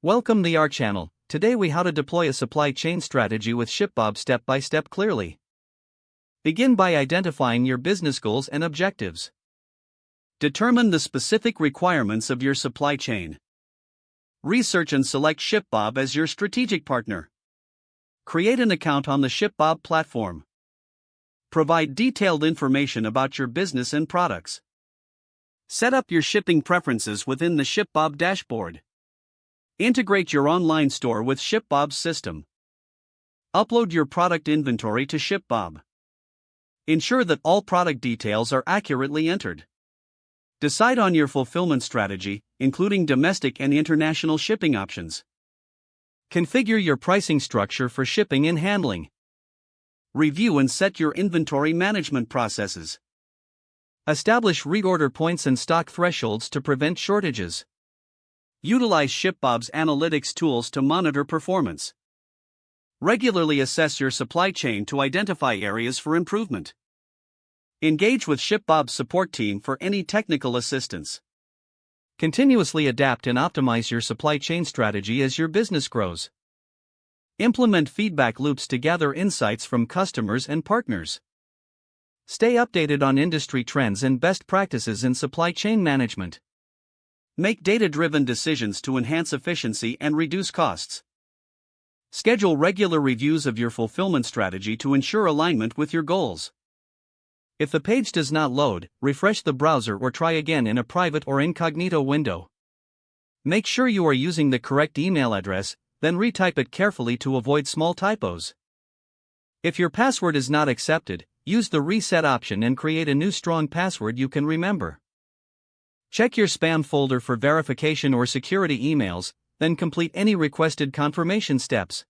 Welcome to our channel. Today we how to deploy a supply chain strategy with ShipBob step by step clearly. Begin by identifying your business goals and objectives. Determine the specific requirements of your supply chain. Research and select ShipBob as your strategic partner. Create an account on the ShipBob platform. Provide detailed information about your business and products. Set up your shipping preferences within the ShipBob dashboard. Integrate your online store with ShipBob's system. Upload your product inventory to ShipBob. Ensure that all product details are accurately entered. Decide on your fulfillment strategy, including domestic and international shipping options. Configure your pricing structure for shipping and handling. Review and set your inventory management processes. Establish reorder points and stock thresholds to prevent shortages. Utilize ShipBob's analytics tools to monitor performance. Regularly assess your supply chain to identify areas for improvement. Engage with ShipBob's support team for any technical assistance. Continuously adapt and optimize your supply chain strategy as your business grows. Implement feedback loops to gather insights from customers and partners. Stay updated on industry trends and best practices in supply chain management. Make data-driven decisions to enhance efficiency and reduce costs. Schedule regular reviews of your fulfillment strategy to ensure alignment with your goals. If the page does not load, refresh the browser or try again in a private or incognito window. Make sure you are using the correct email address, then retype it carefully to avoid small typos. If your password is not accepted, use the reset option and create a new strong password you can remember. Check your spam folder for verification or security emails, then complete any requested confirmation steps.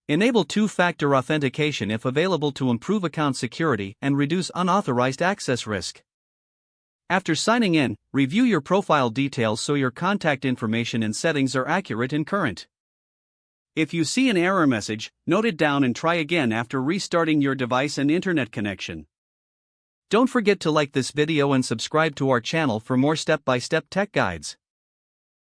Enable two-factor authentication if available to improve account security and reduce unauthorized access risk. After signing in, review your profile details so your contact information and settings are accurate and current. If you see an error message, note it down and try again after restarting your device and internet connection. Don't forget to like this video and subscribe to our channel for more step-by-step tech guides.